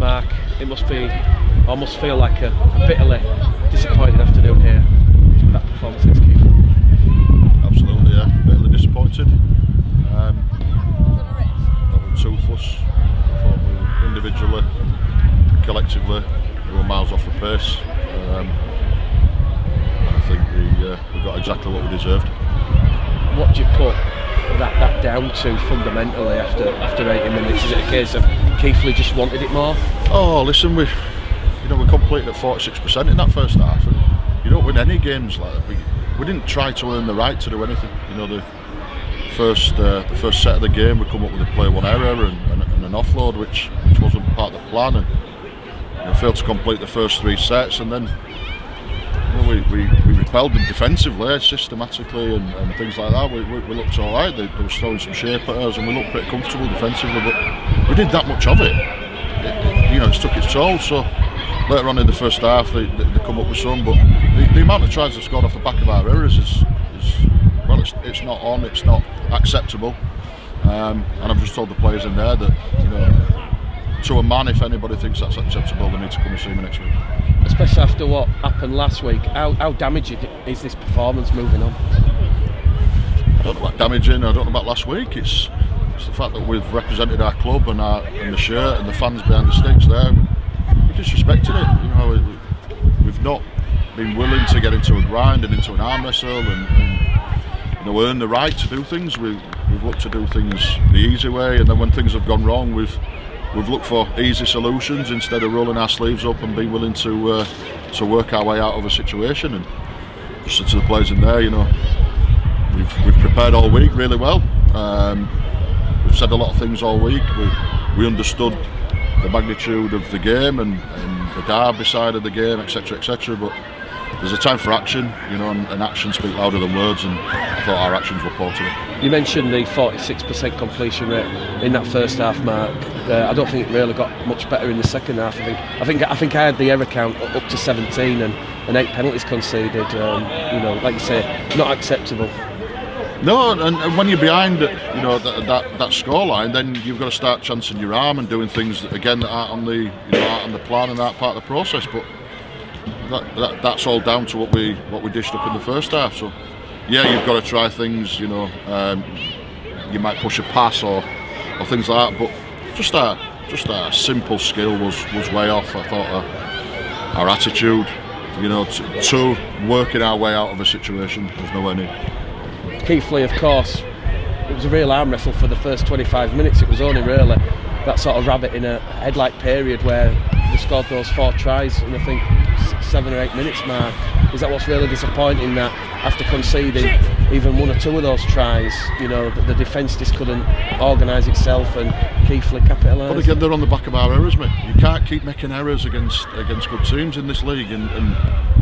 Mark, it must feel like a bitterly disappointing afternoon here. That performance against Keith. Absolutely, yeah. Bitterly disappointed. That was toothless. I thought we were individually, collectively, we were miles off the pace. I think we got exactly what we deserved. What do you put that down to fundamentally after 80 minutes? Is it a case of Keighley just wanted it more? Oh, listen, we completed at 46% in that first half, and you don't win any games like that. We didn't try to earn the right to do anything. The first set of the game, we come up with a play one error and an offload, which wasn't part of the plan, and failed to complete the first three sets, and then we repelled them defensively, systematically, and things like that. We looked all right. They were throwing some shape at us, and we looked pretty comfortable defensively. But we did that much of it. It took its toll. So later on in the first half, they come up with some. But the amount of tries they've scored off the back of our errors is it's not on. It's not acceptable. And I've just told the players in there that to a man, if anybody thinks that's acceptable, they need to come and see me next week. Especially after what happened last week, how damaging is this performance moving on? I don't know about damaging, I don't know about last week. It's the fact that we've represented our club and the shirt and the fans behind the sticks there. We disrespected it. We've not been willing to get into a grind and into an arm wrestle and earn the right to do things. We've looked to do things the easy way, and then when things have gone wrong, we've looked for easy solutions instead of rolling our sleeves up and being willing to work our way out of a situation. And just said to the players in there, we've prepared all week really well. We've said a lot of things all week. We understood the magnitude of the game and the derby side of the game, etc., etc. But there's a time for action, and actions speak louder than words, and I thought our actions were poor today. You mentioned the 46% completion rate in that first half, Mark. I don't think it really got much better in the second half. I think I had the error count up to 17 and 8 penalties conceded. Like you say, not acceptable. No, and when you're behind, that scoreline, then you've got to start chancing your arm and doing things that aren't on the plan and aren't part of the process. But that's all down to what we dished up in the first half. So yeah, you've got to try things. You might push a pass or things like that, but just our simple skill was way off. I thought our attitude, to working our way out of a situation was nowhere near. Keighley, of course, it was a real arm wrestle for the first 25 minutes. It was only really that sort of rabbit in a headlight period where they scored those 4 tries in I think 7 or 8 minutes, Mark. Is that what's really disappointing, that after conceding even 1 or 2 of those tries, the defence just couldn't organise itself and Keighley capitalised? But again, they're on the back of our errors, mate. You can't keep making errors against good teams in this league and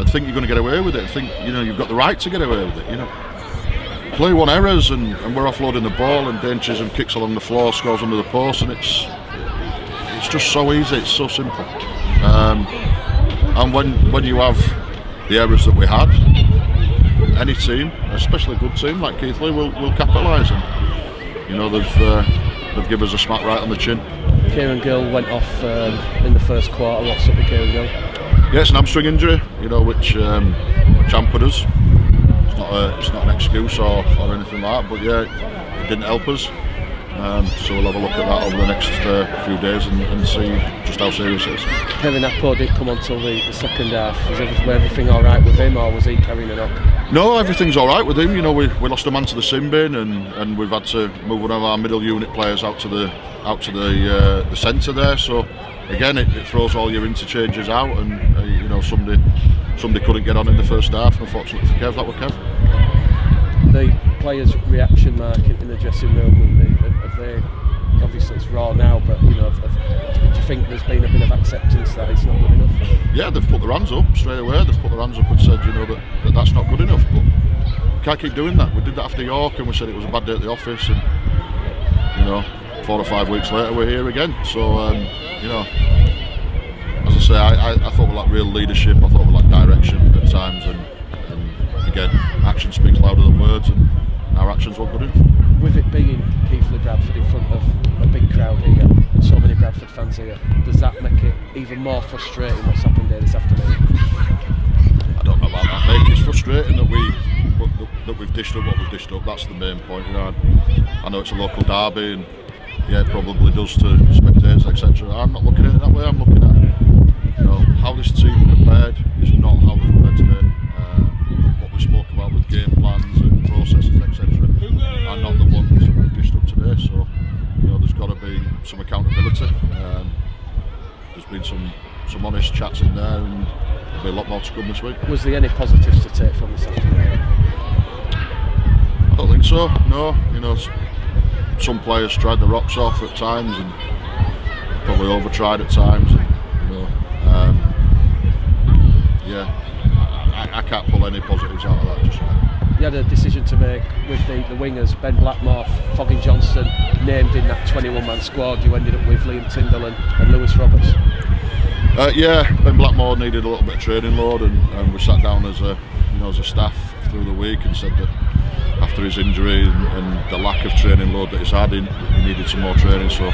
think you're going to get away with it. And think you've got the right to get away with it. Play 1 errors and we're offloading the ball, and Dane Chisholm kicks along the floor, scores under the post, and it's just so easy. It's so simple. And when you have the errors that we had, any team, especially a good team like Keighley, will capitalise. And they've given us a smack right on the chin. Kieran Gill went off in the first quarter. What's up with Kieran Gill? Yeah, it's an hamstring injury, which hampered us. It's not an excuse or anything like that, but yeah, it didn't help us. So we'll have a look at that over the next few days and see just how serious it is. Kevin Appo didn't come until the second half. Was everything all right with him, or was he carrying it on? No, everything's all right with him. We lost a man to the sin bin, and we've had to move one of our middle unit players out to the centre there. So again, it throws all your interchanges out, and somebody couldn't get on in the first half. Unfortunately for Kev, that was Kev. The players' reaction, Mark, in the dressing room, obviously it's raw now, but do you think there's been a bit of acceptance that it's not good enough? Yeah, they've put their hands up straight away. They've put their hands up and said, that's not good enough. But we can't keep doing that. We did that after York, and we said it was a bad day at the office, and 4 or 5 weeks later we're here again. So as I say, I thought we lacked real leadership. I thought we lacked direction at times, and again, action speaks louder than words, and our actions weren't good enough. with it being Keighley Bradford in front of a big crowd here and so many Bradford fans here, does that make it even more frustrating what's happened here this afternoon? I don't know about that, mate. It's frustrating that we've dished up what we've dished up. That's the main point. You know, I know it's a local derby, and yeah, it probably does to spectators, etc. I'm not looking at it that way. I'm looking at, you know, how this team prepared is not how we prepared today. What we spoke about with game plans and processes, etc., are not the ones that we've dished up today. So, you know, there's got to be some accountability. There's been some honest chats in there, and there'll be a lot more to come this week. Was there any positives to take from this afternoon? I don't think so. No, you know, some players tried the rocks off at times and probably over tried at times. And, you know, yeah, I can't pull any positives out of that just yet. You had a decision to make with the wingers, Ben Blackmore, Foggin Johnson, named in that 21-man squad. You ended up with Liam Tyndall and Lewis Roberts. Yeah, Ben Blackmore needed a little bit of training load, and we sat down as a staff through the week and said that after his injury and the lack of training load that he's had, he needed some more training. So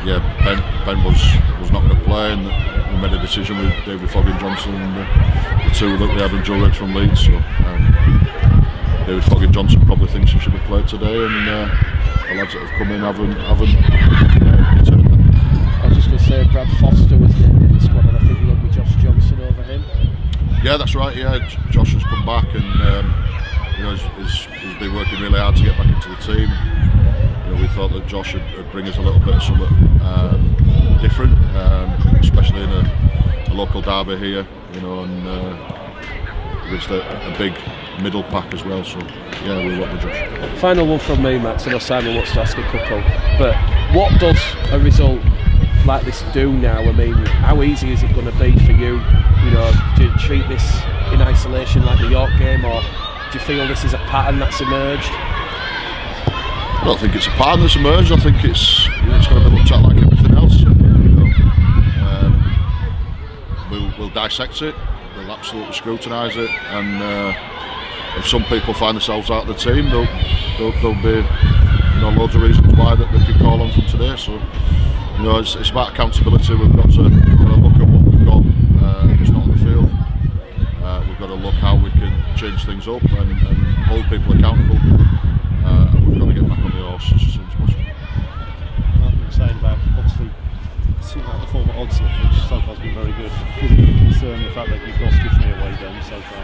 yeah, Ben was not going to play, and we made a decision with David Foggin Johnson and the two that we had in Joe Red from Leeds. So David Foggin Johnson probably thinks he should have played today, and the lads that have come in haven't returned that. I was just going to say Brad Foster was in the squad, and I think you went with Josh Johnson over him. Yeah, that's right. Yeah, Josh has come back, and you know, he's been working really hard to get back into the team. You know, we thought that Josh would bring us a little bit of something different, especially in a local derby here. You know, and it's a big middle pack as well. So yeah, we'll work with Josh. Final one from me, Max. I know Simon wants to ask a couple, but what does a result like this do now? I mean, how easy is it going to be for you? You know, to treat this in isolation like the York game, or do you feel this is a pattern that's emerged? I don't think it's a pattern that's emerged. I think it's going to be looked at like everything else. You know, we'll dissect it. We'll absolutely scrutinise it, and if some people find themselves out of the team, there'll be, you know, loads of reasons why that they could call on from today. So, you know, it's about accountability. We've got to look at what we've got. It's not on the field. We've got to look how we can change things up and hold people accountable. And we've got to get back on the horse as soon as possible. Like you were saying about obviously sorting out the form at Odsal, which so far has been very good. Is it a concern the fact that you've lost your 3 away games so far?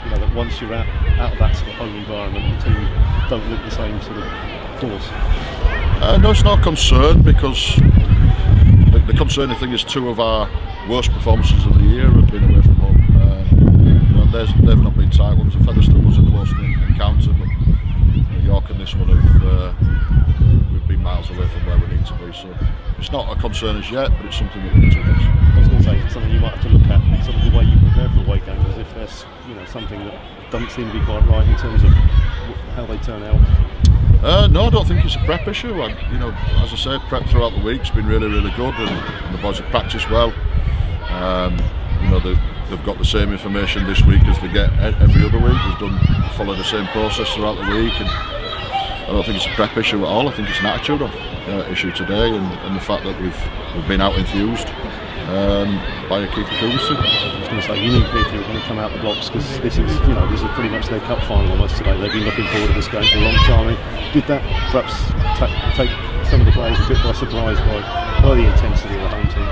You know, that once you're out of that sort of home environment, the team don't look the same sort of force. No, it's not a concern, because the concerning thing is 2 of our worst performances of the year have been away from home. You know, they've not been tight ones. Featherstone was a close encounter, but York and this one we've been miles away from where we need to be. So it's not a concern as yet, but it's something that we need to address. I was going to say it's something you might have to look at, sort of the way you prepare for away games, as if there's, you know, something that doesn't seem to be quite right in terms of how they turn out. No, I don't think it's a prep issue. You know, as I say, prep throughout the week's been really, really good, and the boys have practiced well. You know, they've got the same information this week as they get every other week. We've followed the same process throughout the week, and I don't think it's a prep issue at all. I think it's an attitude issue today, and the fact that we've been out enthused by a Keith Coulson. I was going to say, you knew Keith were going to come out the blocks, because this is pretty much their cup final almost today. They've been looking forward to this game for a long time. Did that perhaps take some of the players a bit by surprise by the intensity of the home team?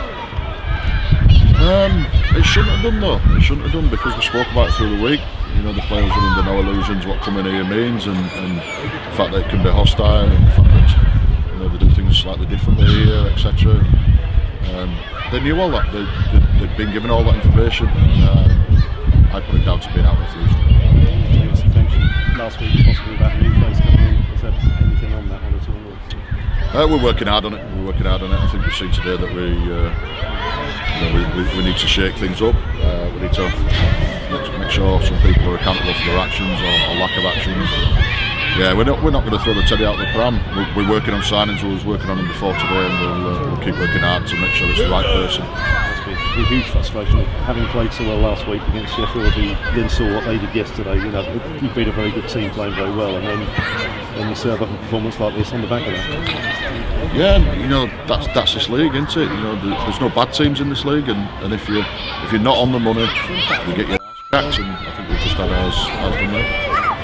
It shouldn't have done though. It shouldn't have done, because we spoke about it through the week. You know, the players are under no illusions what coming here means, and the fact that it can be hostile, and the fact that, you know, they do things slightly differently here, etc. They knew all that. They'd been given all that information. I put it down to being out enthused. You mentioned last week possibly about a new face coming in. Is there anything on that one at all? We're working hard on it. I think we've seen today that we need to shake things up. We need to make sure some people are accountable for their actions or lack of actions. Yeah, we're not going to throw the teddy out the pram. We're working on signings. We was working on them before today, and we'll keep working hard to make sure it's the right person. It's been a huge frustration, having played so well last week against Sheffield. You then saw what they did yesterday. You know, you beat a very good team playing very well, and then then you serve up a performance like this on the back of that. Yeah, and, you know, that's this league, isn't it? You know, there's no bad teams in this league, and if you're not on the money, you get your ass cracked, and I think we've just had ours done there.